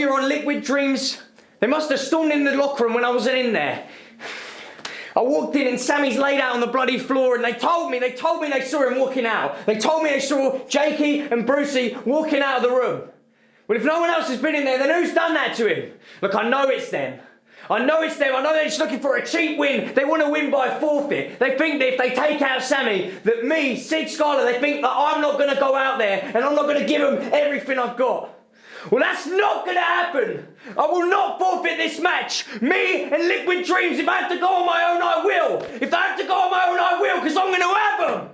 you're on Liquid Dreams? They must have stormed in the locker room when I wasn't in there. I walked in and Sammy's laid out on the bloody floor and they told me they saw him walking out. They told me they saw Jakey and Brucey walking out of the room. Well, if no one else has been in there, then who's done that to him? Look, I know it's them. I know they're just looking for a cheap win. They want to win by forfeit. They think that if they take out Sammy, that me, Sid Scala, they think that I'm not going to go out there and I'm not going to give them everything I've got. Well, that's not going to happen. I will not forfeit this match. Me and Liquid Dreams, if I have to go on my own, I will. If I have to go on my own, I will, because I'm going to have them.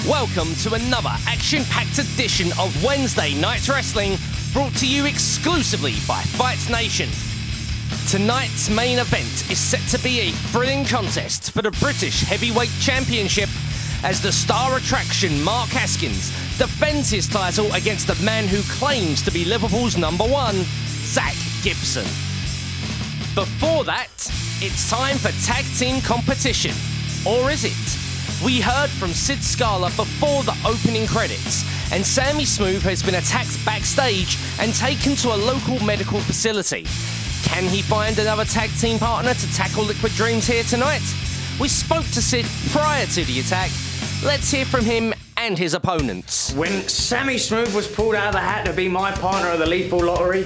Welcome to another action-packed edition of Wednesday Night Wrestling, brought to you exclusively by Fight Nation. Tonight's main event is set to be a thrilling contest for the British Heavyweight Championship as the star attraction Mark Haskins defends his title against the man who claims to be Liverpool's #1, Zack Gibson. Before that, it's time for tag team competition. Or is it? We heard from Sid Scala before the opening credits, and Sammy Smooth has been attacked backstage and taken to a local medical facility. Can he find another tag team partner to tackle Liquid Dreams here tonight? We spoke to Sid prior to the attack. Let's hear from him and his opponents. When Sammy Smooth was pulled out of the hat to be my partner of the Lethal Lottery,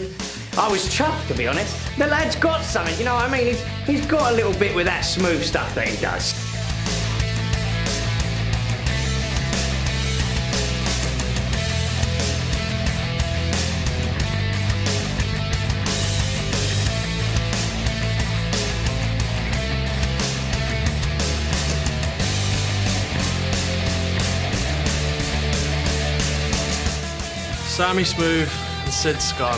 I was chuffed, to be honest. The lad's got something, you know what I mean? He's got a little bit with that smooth stuff that he does. Sammy Smooth and Sid Scala.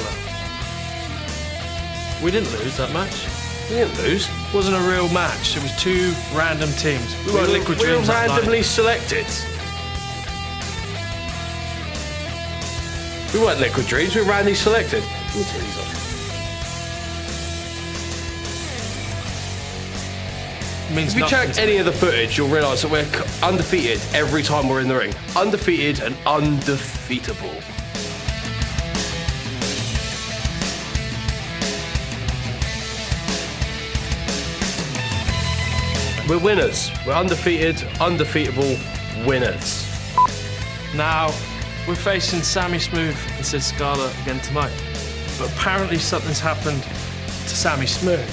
We didn't lose that match. We didn't lose. It wasn't a real match. It was two random teams. We were randomly selected. We weren't Liquid Dreams, we were randomly selected. If you check any of the footage, you'll realise that we're undefeated every time we're in the ring. Undefeated and undefeatable. We're winners. We're undefeated, undefeatable winners. Now, we're facing Sammy Smooth and Sid Scala again tonight. But apparently something's happened to Sammy Smooth.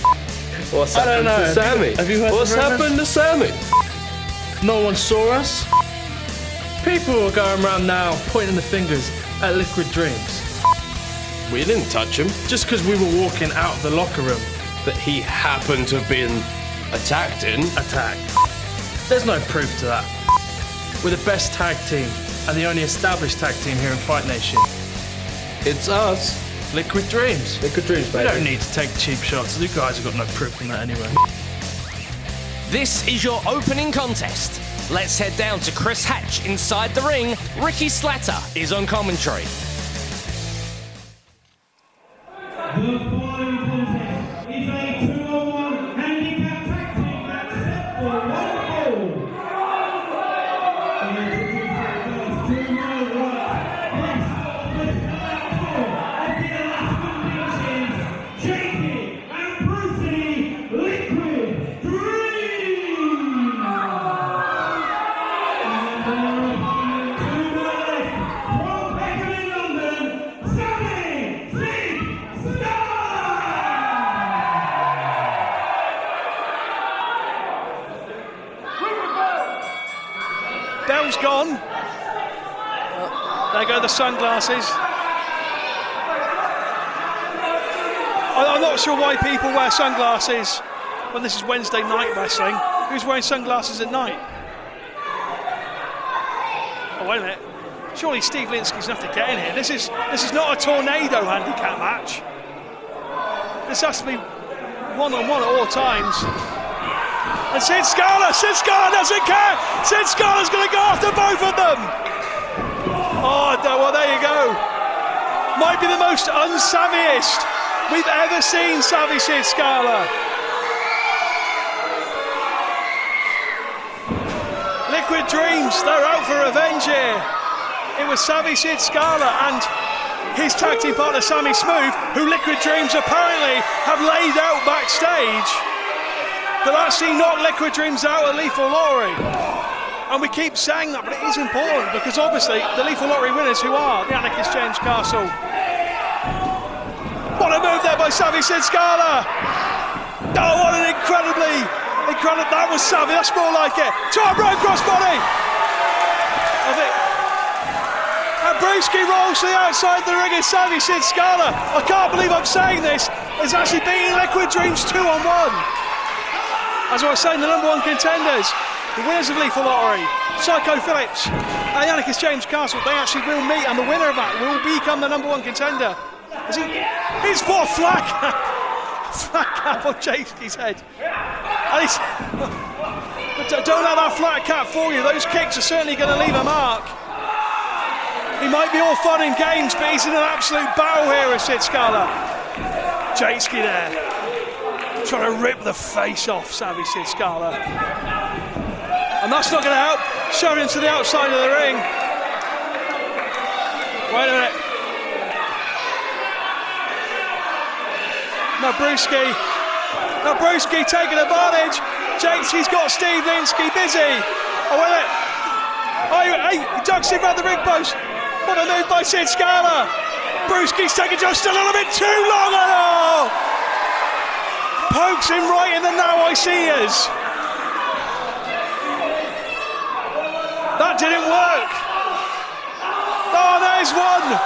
What's happened to Sammy? What's happened to Sammy? No one saw us. People are going around now pointing the fingers at Liquid Dreams. We didn't touch him. Just because we were walking out of the locker room. That he happened to have been attacked in. There's no proof to that. We're the best tag team and the only established tag team here in Fight Nation. It's us. Liquid Dreams. Liquid Dreams, baby. We don't need to take cheap shots. You guys have got no proof on that anyway. This is your opening contest. Let's head down to Chris Hatch inside the ring. Ricky Slatter is on commentary. The following contest is a 2-on-1 handicap tag team match set for one fall. To my right, the collector of the Alaskan Beaches, Jakey and Brucey, Liquid Dreams. And their opponent to the left, from Beckham in London, Sammy Sid Scala. Dell's gone. There go the sunglasses. I'm not sure why people wear sunglasses when this is Wednesday night wrestling. Who's wearing sunglasses at night? Oh, wait a minute. Surely Steve Linsky's enough to get in here. This is not a tornado handicap match. This has to be one-on-one at all times. And Sid Scala doesn't care. Sid Scala's going to go after both of them. Oh, well, there you go. Might be the most unsavviest we've ever seen savvy Sid Scala. Liquid Dreams, they're out for revenge here. It was savvy Sid Scala and his tag team partner Sammy Smooth, who Liquid Dreams apparently have laid out backstage. They'll actually knock Liquid Dreams out of Lethal Lottery. And we keep saying that, but it is important because obviously the Lethal Lottery winners, who are the Anarchist James Castle. What a move there by savvy Sid Scala. Oh, what an incredible, that was savvy, that's more like it. Top rope crossbody. I think. And Brewski rolls to the outside of the ring. Is savvy Sid Scala. I can't believe I'm saying this. It's actually beating Liquid Dreams 2-on-1. As I was saying, the number 1 contenders, the winners of Lethal Lottery, Psycho Phillips and Anarchist James Castle, they actually will meet, and the winner of that will become the number 1 contender. He's put a flat cap on Jasky's head. And don't let that flat cap fool you. Those kicks are certainly going to leave a mark. He might be all fun and games, but he's in an absolute battle here with Sid Scala. Jasky there, trying to rip the face off savvy Sid Scala. And that's not going to help. Shove him to the outside of the ring. Wait a minute. Now Brewski taking advantage. Jasky's got Steve Linsky busy. Oh, wait a minute. Oh, hey, he ducks him around the ring post. What a move by Sid Scala. Brewski's taking just a little bit too long. Oh! Pokes him right in the now I see yous. That didn't work. Oh, there's one.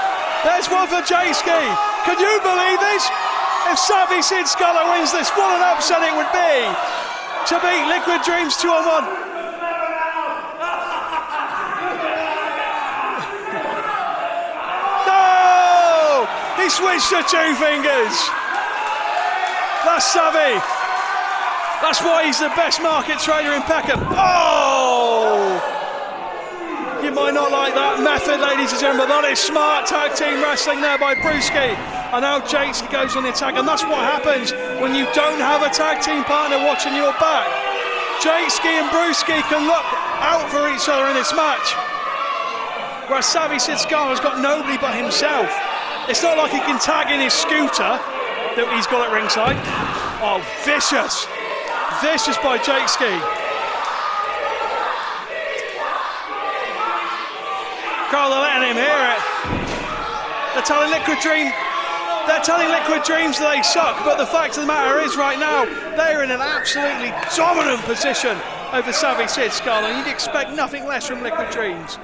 There's one for Jasky. Can you believe this? If savvy Sid Scala wins this, what an upset it would be to beat Liquid Dreams 2-on-1. No! He switched to 2 fingers. That's savvy. That's why he's the best market trader in Peckham. Oh! You might not like that method, ladies and gentlemen, but that is smart tag team wrestling there by Brewski. And now Jasky goes on the attack, and that's what happens when you don't have a tag team partner watching your back. Jasky and Brewski can look out for each other in this match. Whereas savvy Sid Scala's got nobody but himself. It's not like he can tag in his scooter that he's got at ringside. Oh, vicious. Vicious by Jasky. Carl, they're letting him hear it. They're telling Liquid Dreams that they suck, but the fact of the matter is right now, they're in an absolutely dominant position over savvy Sid Scala, and you'd expect nothing less from Liquid Dreams.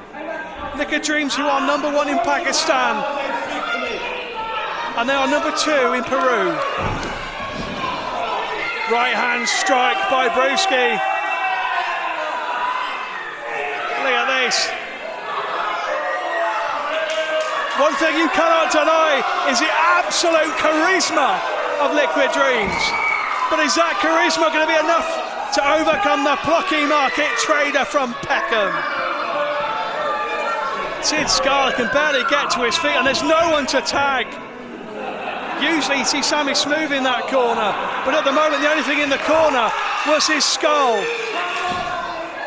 Liquid Dreams, who are number 1 in Pakistan, and they are number 2 in Peru. Right hand strike by Brewski. Look at this. One thing you cannot deny is the absolute charisma of Liquid Dreams. But is that charisma going to be enough to overcome the plucky market trader from Peckham? Sid Scala can barely get to his feet, and there's no one to tag. Usually you see Sammy Smooth in that corner, but at the moment the only thing in the corner was his skull.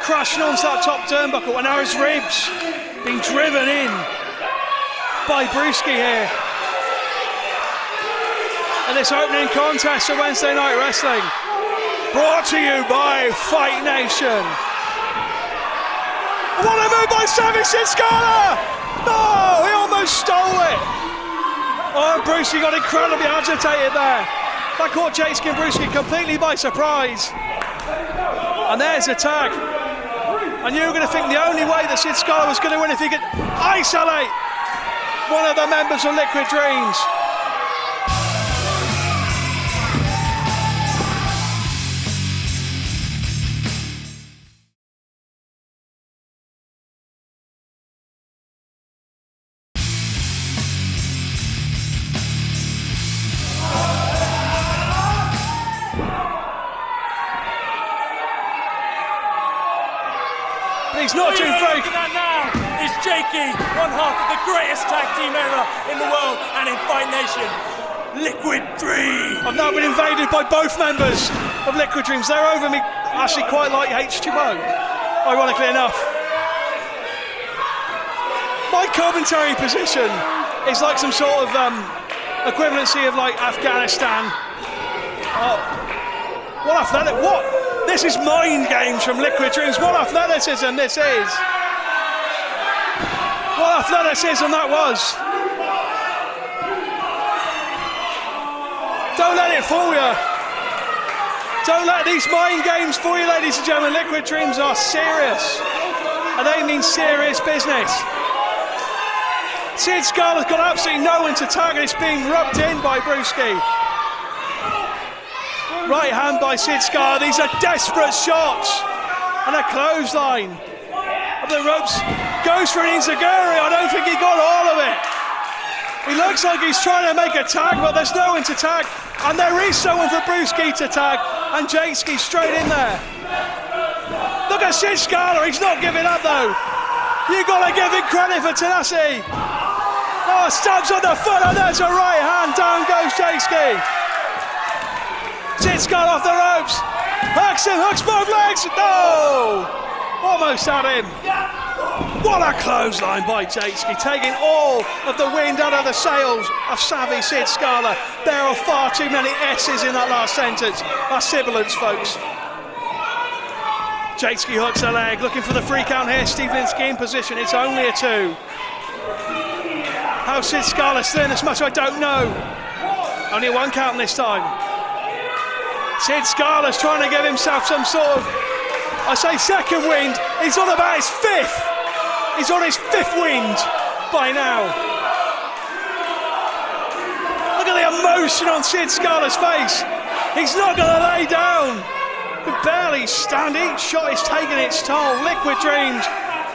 Crashing onto that top turnbuckle, and now his ribs being driven in by Brewski here. And this opening contest of Wednesday Night Wrestling, brought to you by Fight Nation. What a move by savvy Sid Scala! No, he almost stole it. Oh, and Brewski got incredibly agitated there. That caught Jasky and Brewski completely by surprise. And there's the tag. And you were going to think the only way that Sid Scala was going to win if he could isolate one of the members of Liquid Dreams. he's not due break. Looking at now is Jakey, one half of the greatest tag team ever in the world and in Fight Nation. Liquid Dream. I've now been invaded by both members of Liquid Dreams. They're over me. Actually, quite like H2O, ironically enough. My commentary position is like some sort of equivalency of like Afghanistan. What athletic? What? This is mind games from Liquid Dreams. What athleticism this is. What athleticism that was. Don't let it fool you. Don't let these mind games fool you, ladies and gentlemen. Liquid Dreams are serious. And they mean serious business. Sid Scala's got absolutely no one to tag and it's being rubbed in by Brewski. Right hand by Sid Scala. These are desperate shots. And a clothesline. Up the ropes. Goes for an Inzaguri. I don't think he got all of it. He looks like he's trying to make a tag, but there's no one to tag. And there is someone for Brewski to tag. And Jakeski straight in there. Look at Sid Scala. He's not giving up though. You've got to give him credit for tenacity. Oh, stabs on the foot, and there's a right hand. Down goes Jakeski. Sid Scala off the ropes. Hooks him, hooks both legs. No! Almost at him. What a clothesline by Jakeski, taking all of the wind out of the sails of savvy Sid Scala. There are far too many S's in that last sentence. That's sibilance, folks. Jakeski hooks a leg, looking for the free count here. Steve Linsky in position, it's only a 2. How Sid Scala's still in this match, I don't know. Only a 1 count this time. Sid Scala's trying to give himself some sort of, I say second wind, he's on about his 5th. He's on his 5th wind by now. Look at the emotion on Sid Scala's face. He's not going to lay down. Can barely stand. Each shot is taking its toll. Liquid Dreams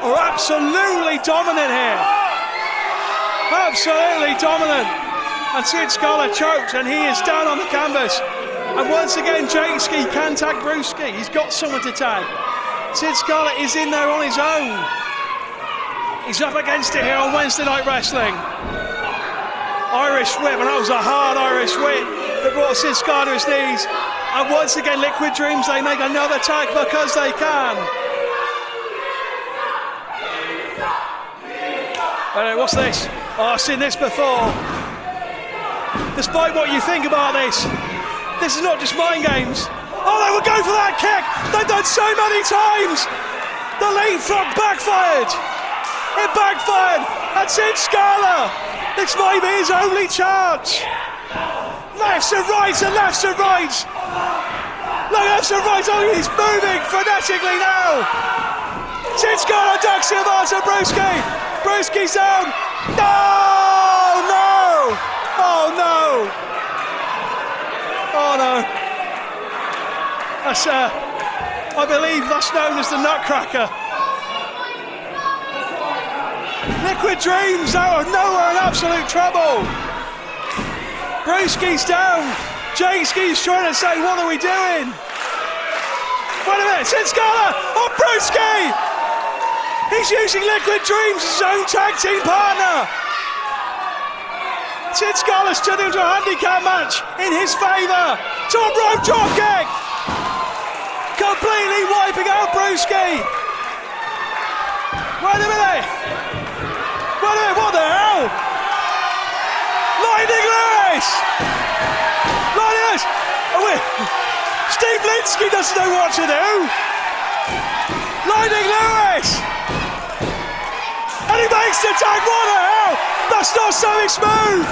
are absolutely dominant here. Absolutely dominant. And Sid Scala choked and he is down on the canvas. And once again, Jakeski can tag Brewski. He's got someone to tag. Sid Scala is in there on his own. He's up against it here on Wednesday Night Wrestling. Irish whip, and that was a hard Irish whip that brought Sid Scala to his knees. And once again, Liquid Dreams, they make another tag because they can. What's this? Oh, I've seen this before. Despite what you think about this is not just mind games. Oh, they will go for that kick. They've done so many times. The leapfrog backfired. It backfired. And Sid Scala, this might be his only chance. Lefts and rights and lefts and rights. Look, lefts and rights. Oh, he's moving frenetically now. Sid Scala ducks him onto Brewski. Brewski's down. No! No! Oh no! Oh no! That's I believe that's known as the Nutcracker. Liquid Dreams out of nowhere in absolute trouble. Brewski's down. Jakeski's trying to say, what are we doing? Wait a minute, Sid Scala on Brewski! He's using Liquid Dreams as his own tag team partner. Sid Scala's turned into a handicap match in his favour. Top rope drop kick. Completely wiping out Brewski. Wait a minute. Wait a minute, what the hell? Lightning Lewis. Lightning Lewis. Oh, wait. Steve Linsky doesn't know what to do. Lightning Lewis. And he makes the tag, what the hell? That's not something smooth.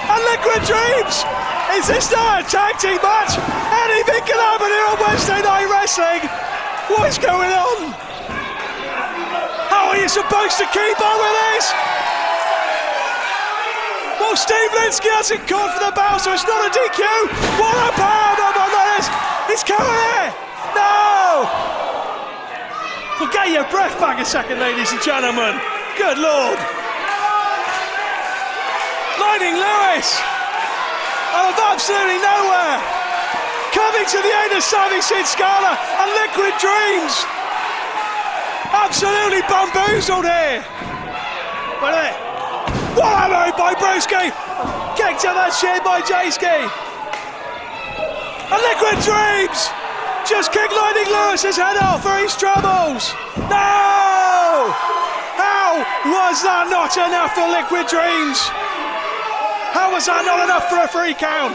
And Liquid Dreams, is this not a tag team match? Anything can happen here on Wednesday Night Wrestling. What is going on? How are you supposed to keep up with this? Well, Steve Linsky hasn't called for the bell, so it's not a DQ. What a powerbomb on this. He's coming here. No. Well, get your breath back a second, ladies and gentlemen. Good Lord. Lightning Lewis, out of absolutely nowhere, coming to the aid of savvy Sid Scala and Liquid Dreams. absolutely bamboozled here. What a move by Brewski. Kicked to the shin by Jayski. And Liquid Dreams just kicked Lightning Lewis's head off for his troubles. No! How was that not enough for Liquid Dreams? How was that not enough for a free count?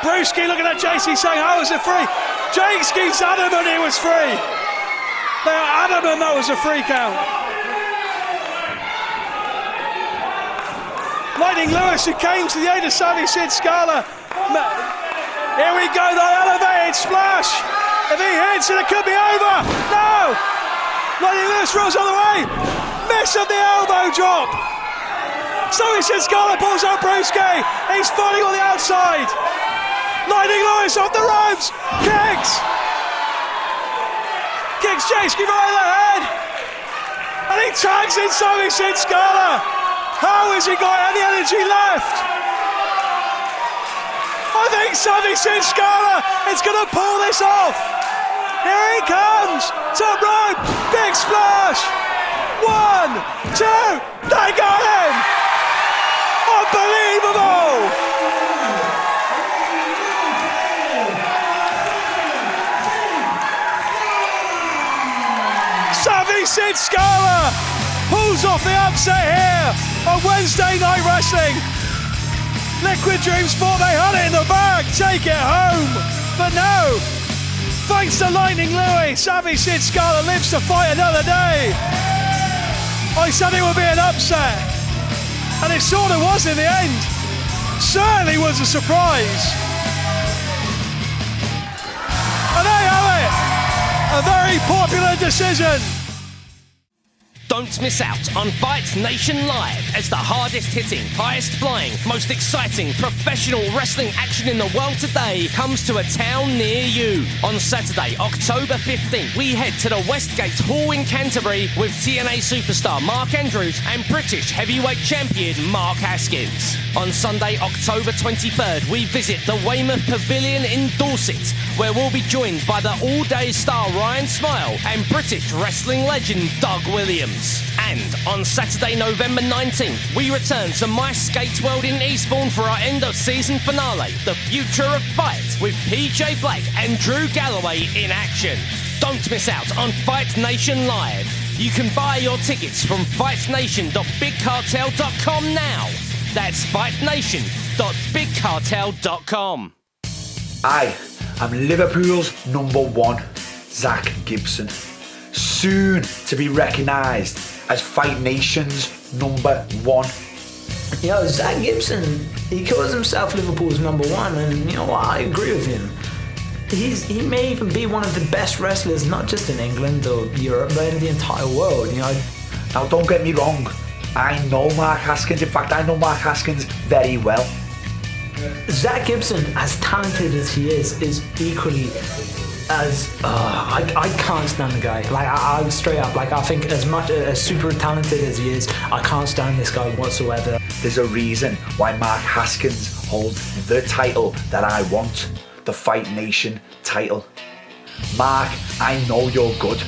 Brewski looking at JC saying, how was it free? Jayski's adamant it was free. They are adamant that was a free count. Lightning Lewis, who came to the aid of Savvy Sid Scala. Here we go, the elevated splash. If he hits it, it could be over. No! Lightning Lewis rolls all the way. Miss of the elbow drop. Savvy Sid Scala pulls out Brewski. He's fighting on the outside. Lightning Lewis off the ropes. Kicks Jayski right in the head. And he tags in Savvy Sid Scala. How has he got any energy left? I think Savvy Sid Scala is going to pull this off. Here he comes. Top rope. Big splash. 1, 2. They got him. Unbelievable. Savvy Sid Scala pulls off the upset here on Wednesday Night Wrestling. Liquid Dreams thought they had it in the bag, take it home, but no. Thanks to Lightning Louis, Savvy Sid Scala lives to fight another day. I said it would be an upset, and it sort of was in the end. Certainly was a surprise. And there you have it, a very popular decision. Don't miss out on Fight Nation Live as the hardest hitting, highest flying, most exciting professional wrestling action in the world today comes to a town near you. On Saturday, October 15th, we head to the Westgate Hall in Canterbury with TNA superstar Mark Andrews and British heavyweight champion Mark Haskins. On Sunday, October 23rd, we visit the Weymouth Pavilion in Dorset, where we'll be joined by the all-day star Ryan Smile and British wrestling legend Doug Williams. And on Saturday, November 19th, we return to My Skate World in Eastbourne for our end-of-season finale, The Future of Fight, with PJ Black and Drew Galloway in action. Don't miss out on Fight Nation Live. You can buy your tickets from fightnation.bigcartel.com now. That's fightnation.bigcartel.com. I am Liverpool's #1, Zack Gibson. Soon to be recognised as Fight Nation's #1. You know, Zack Gibson, he calls himself Liverpool's #1, and you know what, I agree with him. He may even be one of the best wrestlers, not just in England or Europe, but in the entire world, you know. Now don't get me wrong, I know Mark Haskins. In fact, I know Mark Haskins very well. Zack Gibson, as talented as he is equally as I can't stand the guy. Like I straight up, like I think as much as super talented as he is, I can't stand this guy whatsoever. There's a reason why Mark Haskins holds the title that I want, the Fight Nation title. Mark, I know you're good.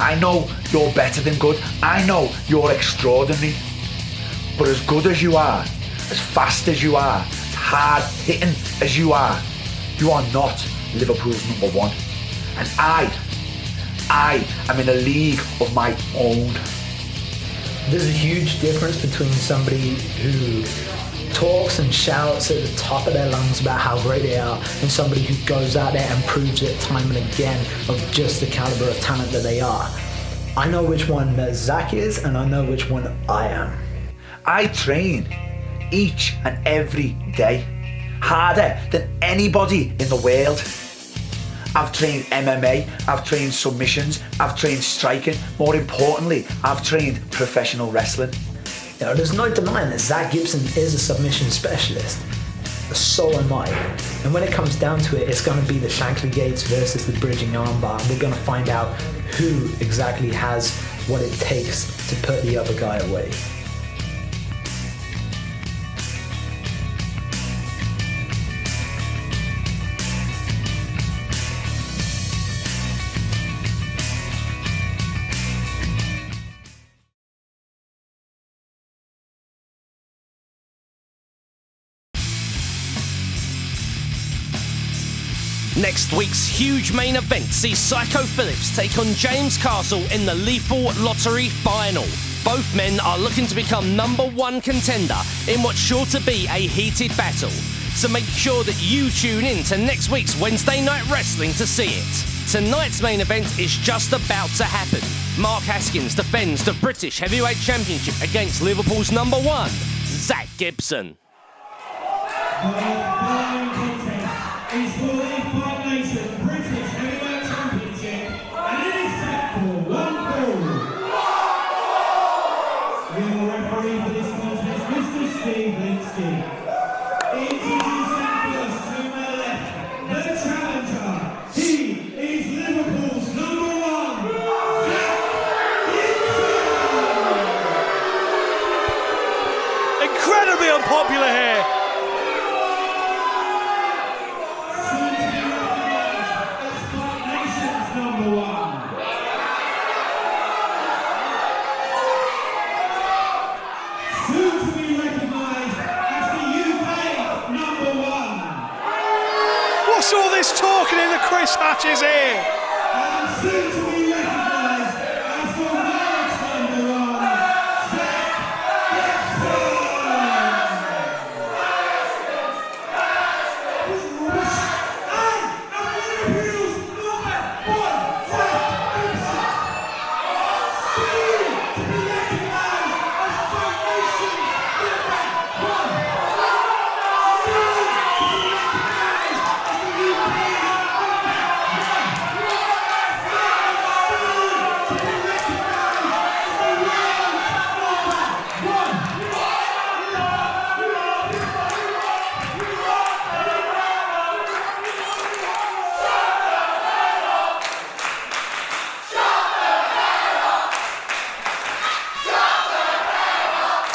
I know you're better than good. I know you're extraordinary. But as good as you are, as fast as you are, as hard hitting as you are not Liverpool's #1. And I am in a league of my own. There's a huge difference between somebody who talks and shouts at the top of their lungs about how great they are and somebody who goes out there and proves it time and again of just the caliber of talent that they are. I know which one Zack is, and I know which one I am. I train each and every day, harder than anybody in the world. I've trained MMA, I've trained submissions, I've trained striking. More importantly, I've trained professional wrestling. You know, there's no denying that Zack Gibson is a submission specialist. So am I. And when it comes down to it, it's going to be the Shankly Gates versus the bridging armbar. And we're going to find out who exactly has what it takes to put the other guy away. Next week's huge main event sees Psycho Phillips take on James Castle in the Lethal Lottery final. Both men are looking to become #1 contender in what's sure to be a heated battle. So make sure that you tune in to next week's Wednesday Night Wrestling to see it. Tonight's main event is just about to happen. Mark Haskins defends the British Heavyweight Championship against Liverpool's #1, Zack Gibson. The following contest is for the Fight Nation British Heavyweight Championship, and it is set for 1 fall. Your referee for this contest, Mr. Steve Linsky. Introducing first to my left, the challenger. He is Liverpool's #1, Zack Gibson. Incredibly unpopular here. What's all this talking in the Chris Hatch's ear? And soon to be recognised as the world's #1, Zack Gibson. And Liverpool's #1, Zack Gibson. Soon to be recognised as Fight Nation's #1.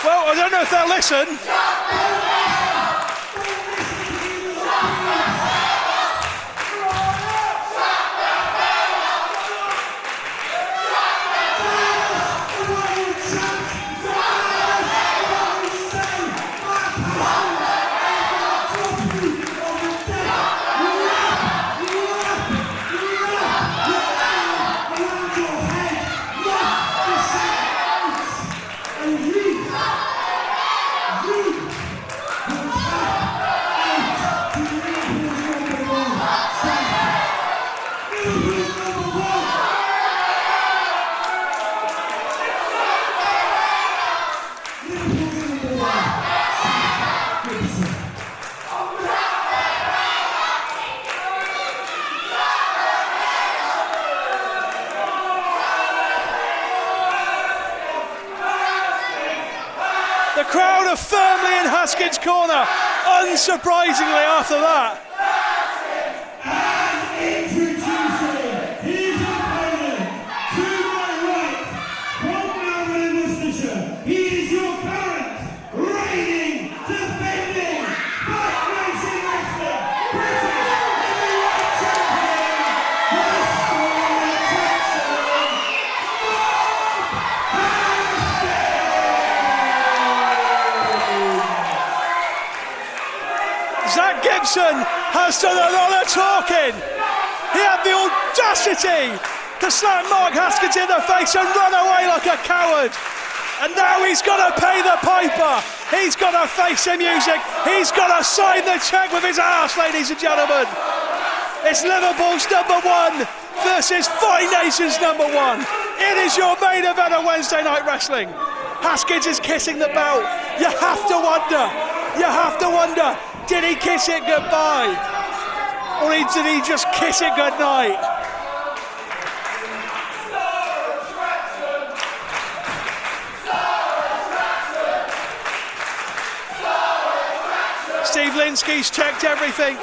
Well, I don't know if they'll listen. The crowd are firmly in Haskins' corner, unsurprisingly after that. And introducing his opponent, to my right, from Melbourne in Worcestershire, he is your current, reigning, defending, Fight Nation Wrestling, British Heavyweight Champion, Zack Gibson has done a lot of talking. He had the audacity to slap Mark Haskins in the face and run away like a coward. And now he's got to pay the piper. He's got to face the music. He's got to sign the cheque with his ass, ladies and gentlemen. It's Liverpool's #1 versus Fight Nation's #1. It is your main event of Wednesday Night Wrestling. Haskins is kissing the belt. You have to wonder, did he kiss it goodbye? Or did he just kiss it goodnight? Steve Linsky's checked everything.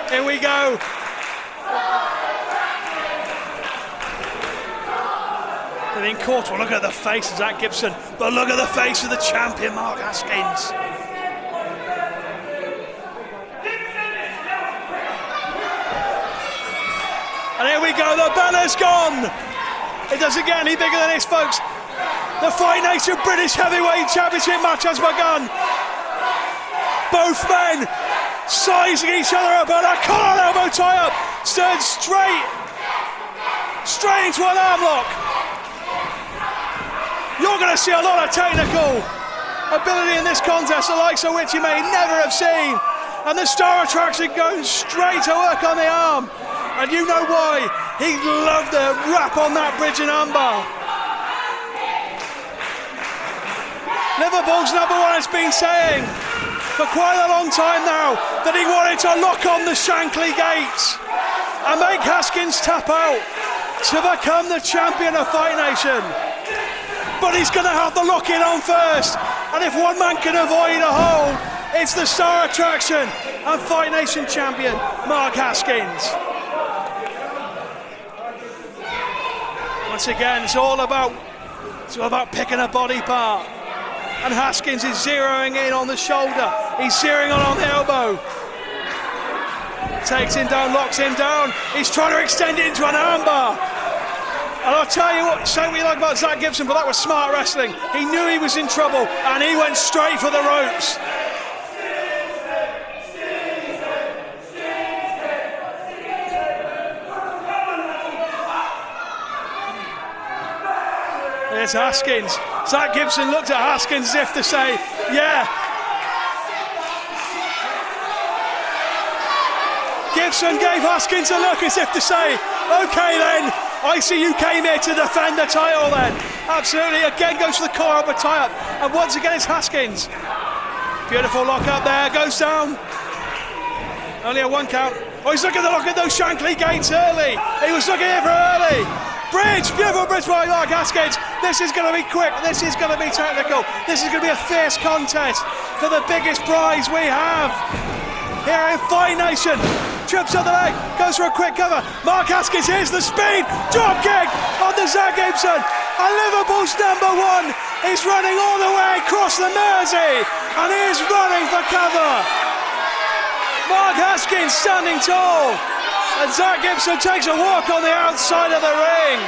Here we go. And in court, well, look at the face of Zack Gibson, but look at the face of the champion, Mark Haskins. And here we go, the banner's gone. It doesn't get any bigger than this, folks. The Fight Nation British Heavyweight Championship match has begun. Both men sizing each other up, and a collar elbow tie up. Stern straight into an arm lock. You're going to see a lot of technical ability in this contest, the likes of which you may never have seen. And the Star Attraction going straight to work on the arm. And you know why. He loved the wrap on that bridge and armbar. Liverpool's number one has been saying for quite a long time now that he wanted to lock on the Shankly gates and make Haskins tap out to become the champion of Fight Nation. But he's going to have the lock-in on first, and if one man can avoid a hold, it's the Star Attraction and Fight Nation champion Mark Haskins. Once again, it's all about picking a body part. And Haskins is zeroing in on the shoulder. He's zeroing on the elbow. Takes him down, locks him down. He's trying to extend it into an armbar. And I'll tell you what, say what you like about Zack Gibson, but that was smart wrestling. He knew he was in trouble, and he went straight for the ropes. There's Haskins. Zack Gibson looked at Haskins as if to say, yeah. Gibson gave Haskins a look as if to say, okay then, I see you came here to defend the title then. Absolutely, again goes for the collar up a tie-up. And once again it's Haskins. Beautiful lock up there, goes down. Only a one count. Oh, he's looking to lock at those Shankly gates early. He was looking here for early. Bridge, beautiful bridge by Mark Haskins. This is going to be quick, this is going to be technical. This is going to be a fierce contest for the biggest prize we have here in Fight Nation. Trips on the leg, goes for a quick cover. Mark Haskins, here's the speed. Drop kick on the Zack Gibson. And Liverpool's number one is running all the way across the Mersey. And he is running for cover. Mark Haskins standing tall. And Zack Gibson takes a walk on the outside of the ring.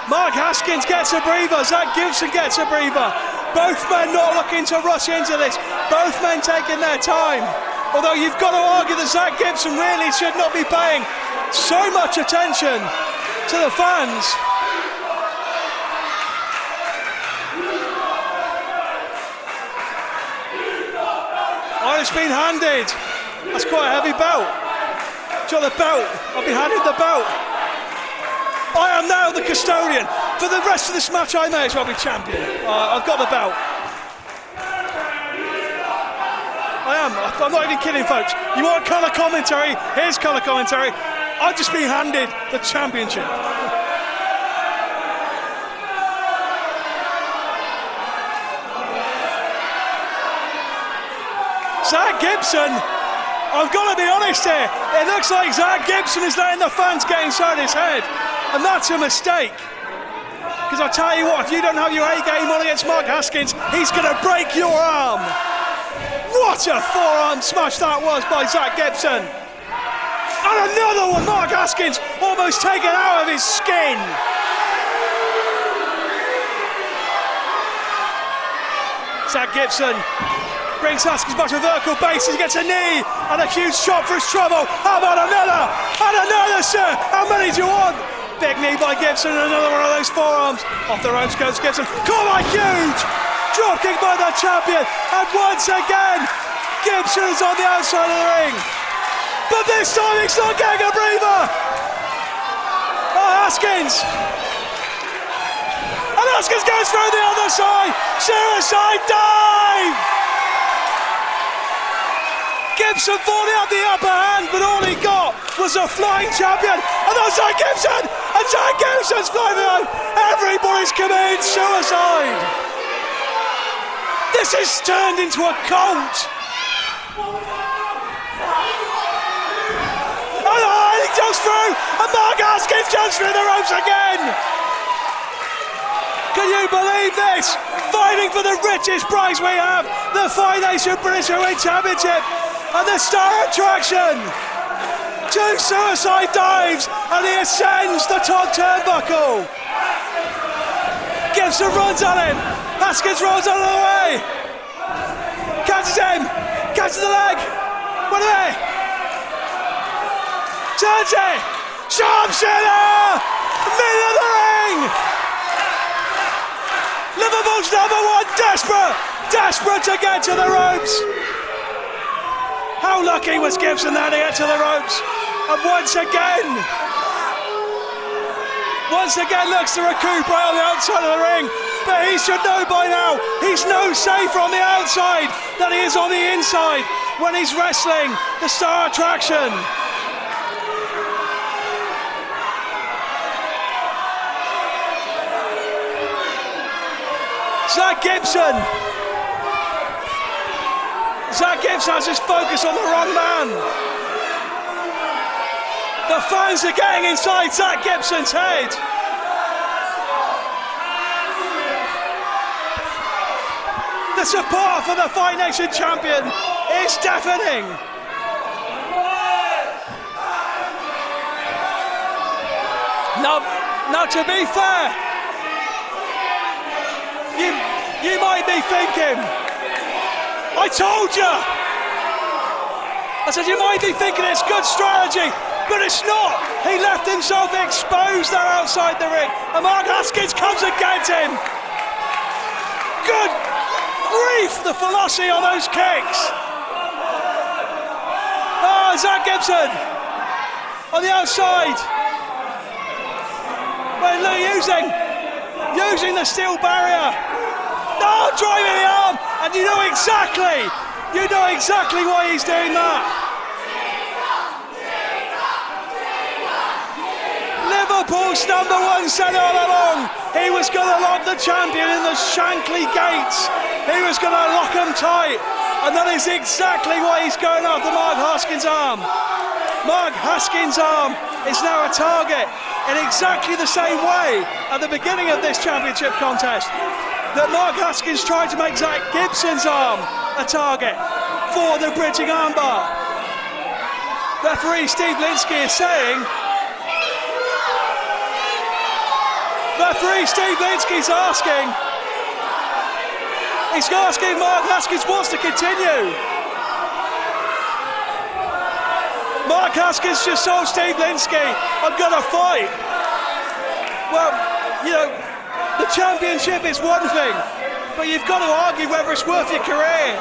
Mark Haskins gets a breather, Zack Gibson gets a breather. Both men not looking to rush into this, both men taking their time. Although you've got to argue that Zack Gibson really should not be paying so much attention to the fans. Oh, it's been handed. That's quite a heavy belt. Got the belt. I've been handed the belt. I am now the custodian. For the rest of this match, I may as well be champion. I've got the belt. I am. I'm not even kidding, folks. You want colour commentary? Here's colour commentary. I've just been handed the championship. Zack Gibson, I've got to be honest here, it looks like Zack Gibson is letting the fans get inside his head, and that's a mistake. Because I tell you what, if you don't have your A game on against Mark Haskins, he's going to break your arm. What a forearm smash that was by Zack Gibson. And another one, Mark Haskins almost taken out of his skin. Zack Gibson brings Haskins back to a vertical base. He gets a knee and a huge chop for his trouble. How about another? And another, sir. How many do you want? Big knee by Gibson and another one of those forearms. Off the ropes goes Gibson. Caught by huge. Drop kick by the champion. And once again, Gibson is on the outside of the ring. But this time he's not getting a breather. Oh, Haskins. And Haskins goes through the other side. Suicide dive. Gibson thought he had the upper hand, but all he got was a flying champion. And that's Zack Gibson! And Zack Gibson's flying out! Everybody's committing suicide! This is turned into a cult! And he goes through! And Mark Haskins jumps through the ropes again! Can you believe this? Fighting for the richest prize we have, the Fight Nation British Championship, and the Star Attraction. 2 suicide dives, and he ascends the top turnbuckle. Gibson runs on him. Haskins rolls out of the way. Catches him. Catches the leg. What are they? Turns it. Sharpshooter! Middle of the ring! Liverpool's number one, desperate to get to the ropes. How lucky was Gibson there to get to the ropes? And once again looks to recuperate on the outside of the ring. But he should know by now, he's no safer on the outside than he is on the inside when he's wrestling the star attraction. Zack Gibson has his focus on the wrong man. The fans are getting inside Zack Gibson's head. The support for the Fight Nation champion is deafening. Now to be fair, you might be thinking, I told you! I said you might be thinking it's good strategy, but it's not. He left himself exposed there outside the ring, and Mark Haskins comes and gets him. Good grief, the velocity on those kicks. Oh, Zack Gibson on the outside. Well, using the steel barrier. Oh, driving the arm, and you know exactly why he's doing that. Liverpool's number one said all along he was going to lock the champion in the Shankly gates. He was going to lock him tight, and that is exactly why he's going after Mark Haskins' arm. Mark Haskins' arm is now a target in exactly the same way at the beginning of this championship contest that Mark Haskins tried to make Zack Gibson's arm a target for the bridging armbar. Referee Steve Linsky is saying, he's asking if Mark Haskins wants to continue. Mark Haskins just told Steve Linsky, I'm gonna fight. Well, you know, the championship is one thing, but you've got to argue whether it's worth your career.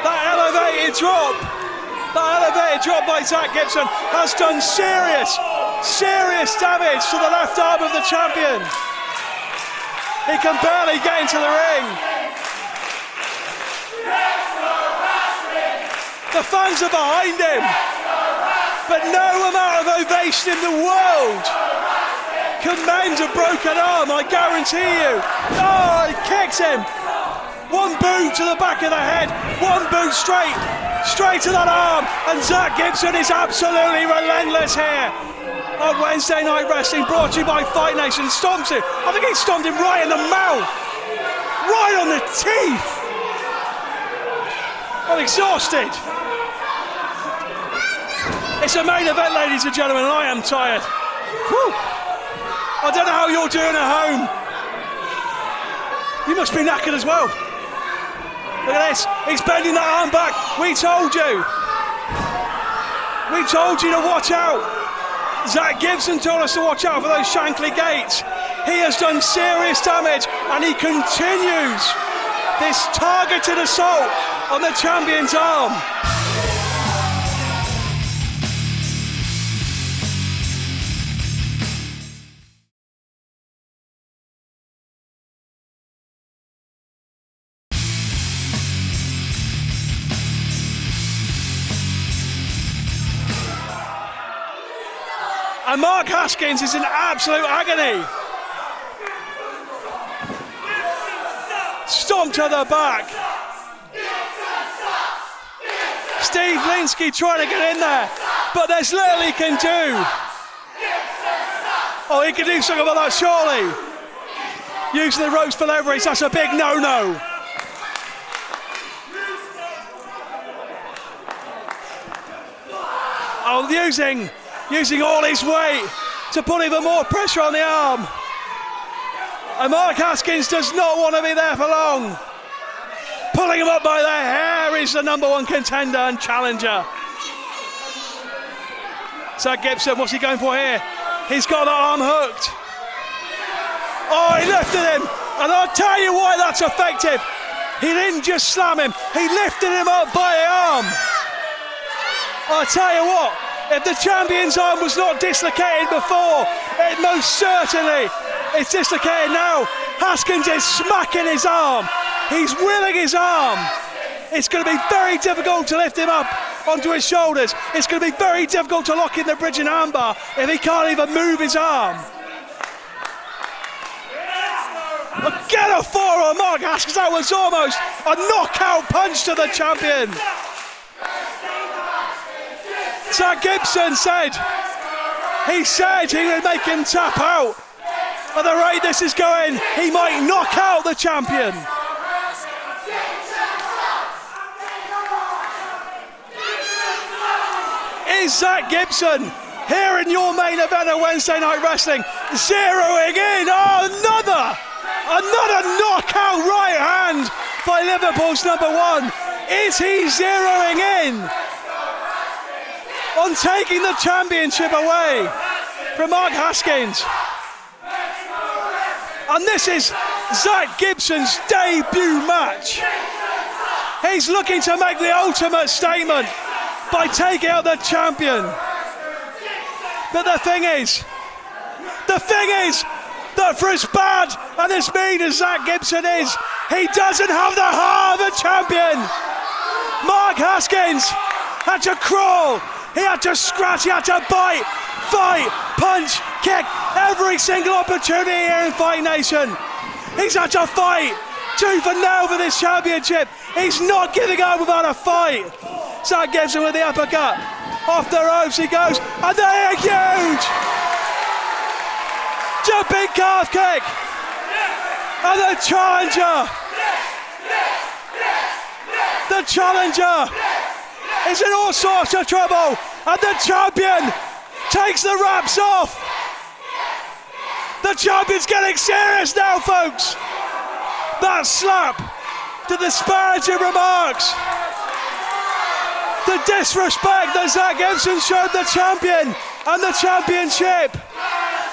That elevated drop by Zack Gibson has done serious damage to the left arm of the champion. He can barely get into the ring. The fans are behind him, but no amount of ovation in the world can mend a broken arm, I guarantee you. Oh, he kicks him. One boot to the back of the head, one boot straight to that arm, and Zack Gibson is absolutely relentless here. On Wednesday Night Wrestling, brought to you by Fight Nation, stomps him. I think he stomped him right in the mouth, right on the teeth. I'm exhausted. It's a main event, ladies and gentlemen, and I am tired. Whew. I don't know how you're doing at home. You must be knackered as well. Look at this, he's bending that arm back. We told you to watch out. Zack Gibson told us to watch out for those Shankly gates. He has done serious damage, and he continues this targeted assault on the champion's arm. And Mark Haskins is in absolute agony. Stomp to the back. Steve Linsky trying to get in there, but there's little he can do. Oh, he can do something about that, surely. Using the ropes for leverage, that's a big no-no. Oh, using all his weight to put even more pressure on the arm. And Mark Haskins does not want to be there for long. Pulling him up by the hair is the number one contender and challenger. Zack Gibson, what's he going for here? He's got the arm hooked. Oh, he lifted him. And I'll tell you why that's effective. He didn't just slam him, he lifted him up by the arm. I'll tell you what, if the champion's arm was not dislocated before, it most certainly is dislocated now. Haskins is smacking his arm. He's willing his arm. It's going to be very difficult to lift him up onto his shoulders. It's going to be very difficult to lock in the bridge and armbar if he can't even move his arm. Get a forearm, Mark Haskins. That was almost a knockout punch to the champion. Zack Gibson said he would make him tap out. At the rate this is going, he might knock out the champion. Is Zack Gibson here in your main event of Wednesday Night Wrestling zeroing in? Oh, another knockout right hand by Liverpool's number one. Is he zeroing in on taking the championship away from Mark Haskins? And this is Zack Gibson's debut match. He's looking to make the ultimate statement by taking out the champion. But the thing is that for as bad and as mean as Zack Gibson is, he doesn't have the heart of a champion. Mark Haskins had to crawl, he had to scratch, he had to bite, fight, punch, kick, every single opportunity here in Fight Nation. He's had to fight tooth and nail for this championship. He's not giving up without a fight. Zack Gibson with the uppercut. Off the ropes he goes, and they're huge! Jumping calf kick! And the challenger is in all sorts of trouble, and the champion takes the wraps off. The champion's getting serious now, folks. That slap, the disparaging remarks, the disrespect that Zack Gibson showed the champion and the championship.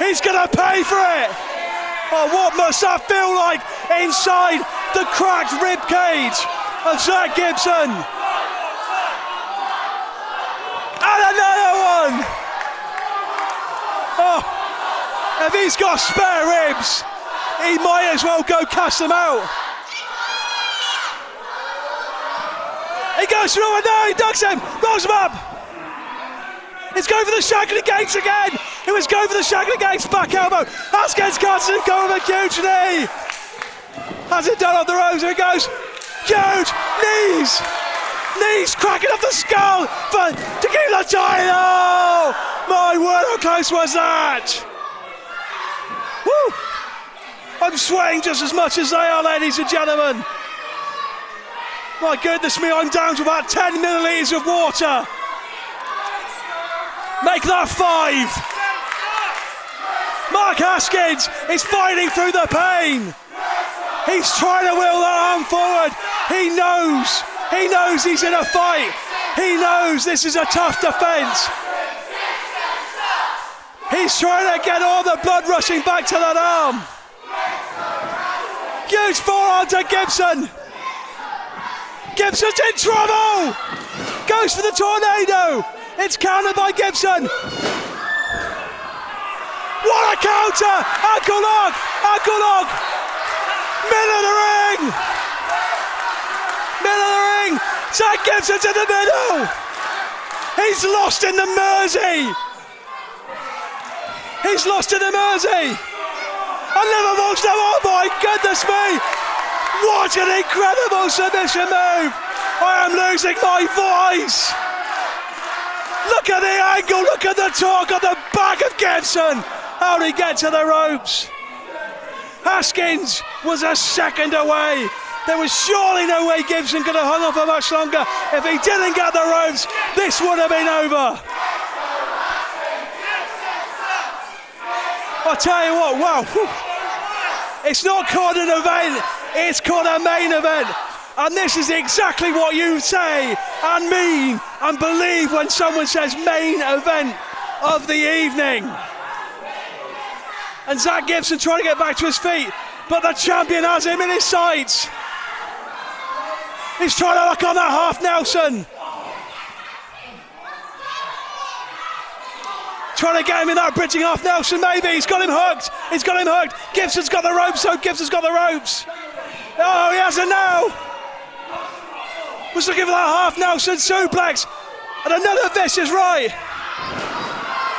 He's gonna pay for it. Oh, what must that feel like inside the cracked rib cage of Zack Gibson? And another one. Oh, if he's got spare ribs, he might as well go cast them out. He goes through and now he ducks him, rolls him up. He's going for the Shackling Gates again. He was going for the Shackling Gates back elbow. Haskins cuts him, going with a huge knee. Has it done off the ropes, here he goes. Huge knees. Knees cracking off the skull to keep the title. My word, how close was that? Woo! I'm sweating just as much as they are, ladies and gentlemen. My goodness me, I'm down to about 10 millilitres of water. Make that 5. Mark Haskins is fighting through the pain. He's trying to will that arm forward. He knows he's in a fight. He knows this is a tough defence. He's trying to get all the blood rushing back to that arm. Huge forearm to Gibson. Gibson's in trouble. Goes for the tornado. It's countered by Gibson. What a counter! Ankle lock! Middle of the ring! Zack Gibson's in the middle! He's lost in the Mersey! And Liverpool's now, oh my goodness me! What an incredible submission move! I am losing my voice! Look at the angle, look at the torque on the back of Gibson! How did he get to the ropes? Haskins was a second away. There was surely no way Gibson could have hung on for much longer. If he didn't get the ropes, this would have been over. I'll tell you what, wow. Whew. It's not called an event, it's called a main event. And this is exactly what you say and mean and believe when someone says main event of the evening. And Zack Gibson trying to get back to his feet, but the champion has him in his sights. He's trying to lock on that half Nelson. Trying to get him in that bridging half Nelson, maybe. He's got him hooked. He's got him hooked. Gibson's got the ropes, so Gibson's got the ropes. Oh, he has it now. Was looking for that half Nelson suplex. And another vicious right.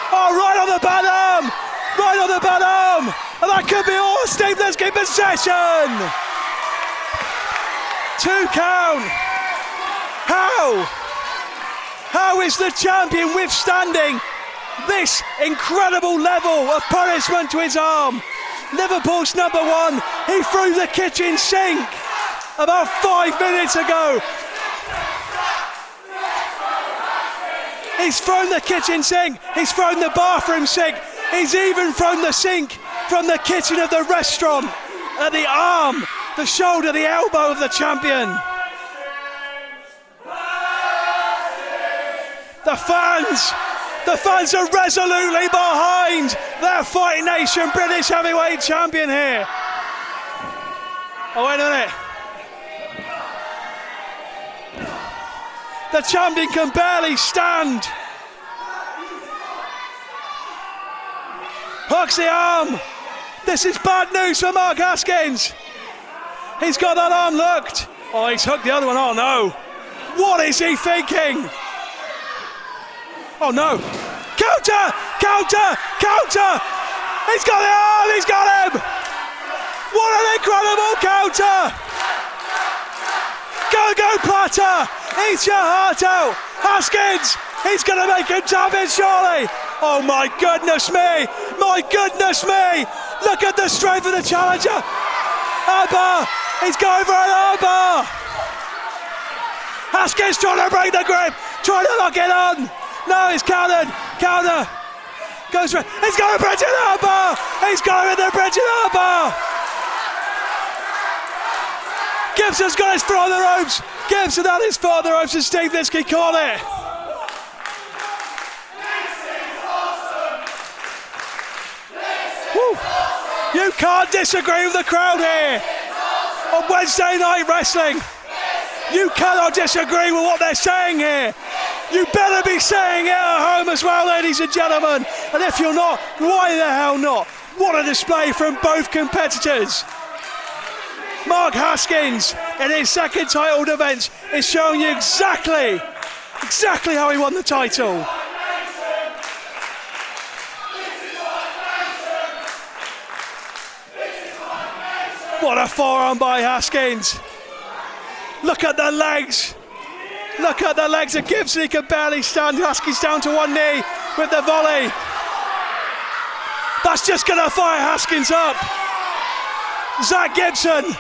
Oh, right on the bad arm. Right on the bad arm. And that could be all. Steve Linsky possession. 2 count. How is the champion withstanding this incredible level of punishment to his arm? Liverpool's number 1, he threw the kitchen sink about 5 minutes ago. He's thrown the kitchen sink, he's thrown the bathroom sink, he's even thrown the sink from the kitchen of the restaurant at the arm, the shoulder, the elbow of the champion. The fans are resolutely behind their Fight Nation British Heavyweight Champion here. Oh, wait a minute. The champion can barely stand. Hooks the arm. This is bad news for Mark Haskins. He's got that arm locked. Oh, he's hooked the other one. Oh, no. What is he thinking? Oh no! Counter! Counter! Counter! He's got the arm! He's got him! What an incredible counter! Go Platter! Eat your heart out! Haskins! He's going to make him champion surely! Oh my goodness me! My goodness me! Look at the strength of the challenger! Armbar! He's going for an armbar! Haskins trying to break the grip! Trying to lock it on! No, he's countered. Counter. Goes for it. He's got a bridging armbar. He's got him in the bridging armbar. Gibson's got his foot on the ropes. Gibson had his foot on the ropes and Steve Linsky caught it. Woo. You can't disagree with the crowd here on Wednesday Night Wrestling. You cannot disagree with what they're saying here. You better be saying it at home as well, ladies and gentlemen. And if you're not, why the hell not? What a display from both competitors. Mark Haskins, in his second title defence, is showing you exactly how he won the title. What a forearm by Haskins. Look at the legs. Look at the legs of Gibson, he can barely stand. Haskins down to one knee with the volley. That's just going to fire Haskins up. Zack Gibson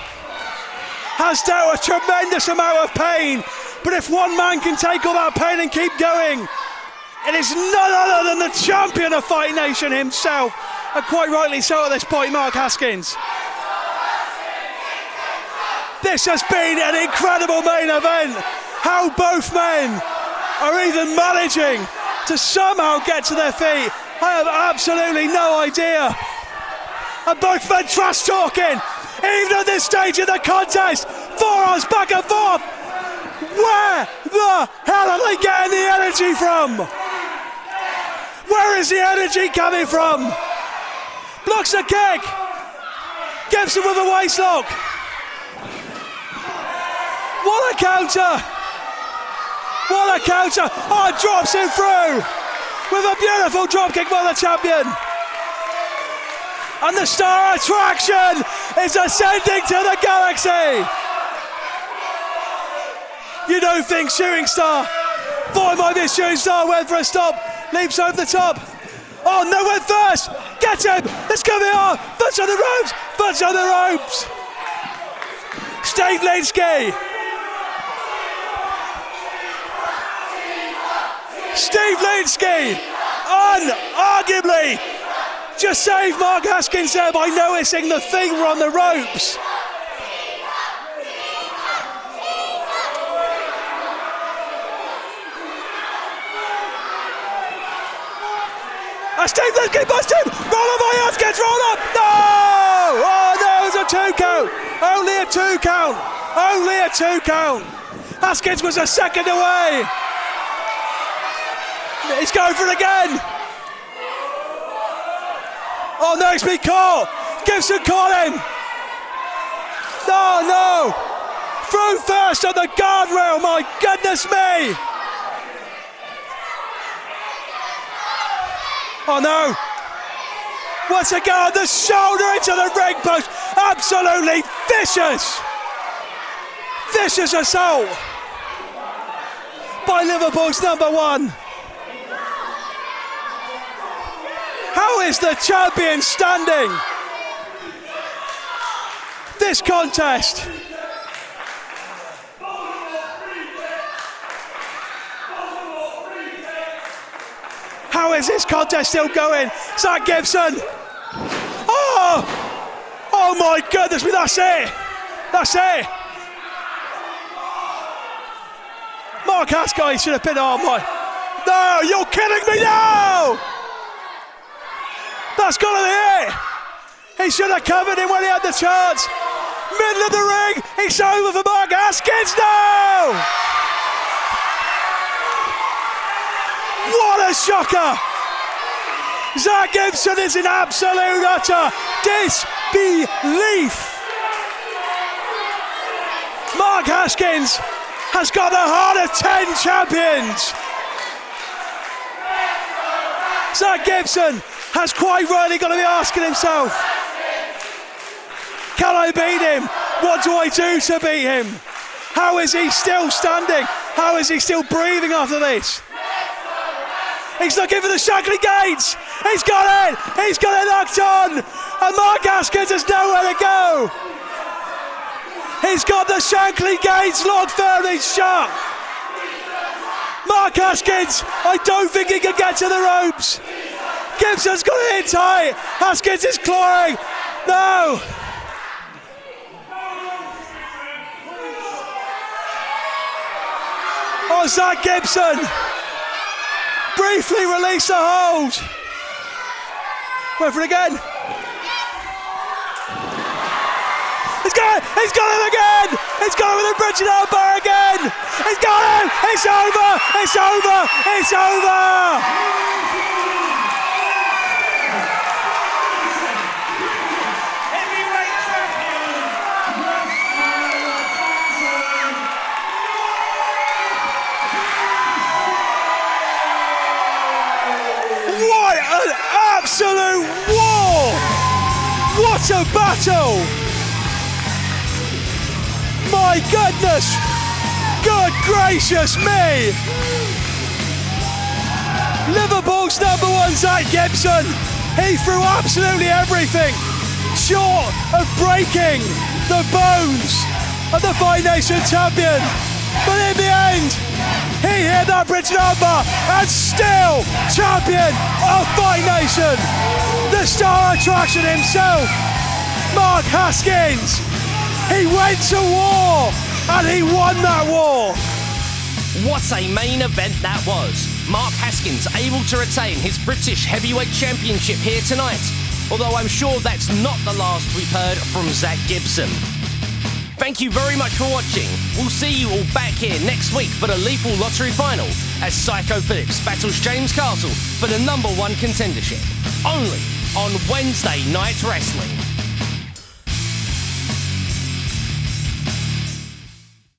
has dealt a tremendous amount of pain, but if one man can take all that pain and keep going, it is none other than the champion of Fight Nation himself, and quite rightly so at this point, Mark Haskins. This has been an incredible main event. How both men are even managing to somehow get to their feet, I have absolutely no idea. And both men trash talking, even at this stage of the contest. Forearms back and forth. Where the hell are they getting the energy from? Where is the energy coming from? Blocks the kick. Gibson with a waistlock. What a counter! What a counter! Oh, drops him through with a beautiful dropkick by the champion. And the star attraction is ascending to the galaxy. You don't think Shooting Star, thought it might be a Shooting Star, went for a stop, leaps over the top. Oh, no, went first. Get him. Let's go on. Foot on the ropes. Foot on the ropes. Steve Linsky. Steve Linsky, unarguably Just saved Mark Haskins there by noticing the thing were on the ropes. Steve, let's keep busting! Roll up by Haskins, roll up! No! Oh no, it's a 2 count! Only a 2 count! Only a 2 count! Haskins was a second away! He's going for it again! Oh no, he's been caught! Gibson caught him! No, no! Through first on the guardrail, my goodness me! Oh no! Once again, the shoulder into the ring post. Absolutely vicious! Vicious assault by Liverpool's number 1. How is the champion standing this contest? How is this contest still going? Zack Gibson. Oh my goodness me, that's it. That's it. Mark Haskins should have been on my. No, you're kidding me now. That's got to be it. He should have covered him when he had the chance. Middle of the ring. It's over for Mark Haskins. No. What a shocker! Zack Gibson is in absolute utter disbelief. Mark Haskins has got the heart of 10 champions. Zack Gibson has quite rightly got to be asking himself, can I beat him? What do I do to beat him? How is he still standing? How is he still breathing after this? He's looking for the Shankly Gates. He's got it. He's got it locked on. And Mark Haskins has nowhere to go. He's got the Shankly Gates locked firmly shut. Mark Haskins, I don't think he can get to the ropes. Gibson's got it in tight. Haskins is clawing. No. Oh, Zack Gibson. Briefly release the hold. Went for it again. He's got it! He's got it again! He's got it with a bridging arm bar again! He's got it! It's over! It's over! It's over! What an absolute war! What a battle! My goodness! Good gracious me! Liverpool's number 1, Zack Gibson. He threw absolutely everything short of breaking the bones of the Fight Nation champion. But in the end, he hit that bridge number and still champion of Fight Nation. The star attraction himself, Mark Haskins. He went to war and he won that war. What a main event that was. Mark Haskins able to retain his British Heavyweight Championship here tonight. Although I'm sure that's not the last we've heard from Zack Gibson. Thank you very much for watching. We'll see you all back here next week for the Lethal Lottery Final as Psycho Phillips battles James Castle for the #1 contendership. Only on Wednesday Night Wrestling.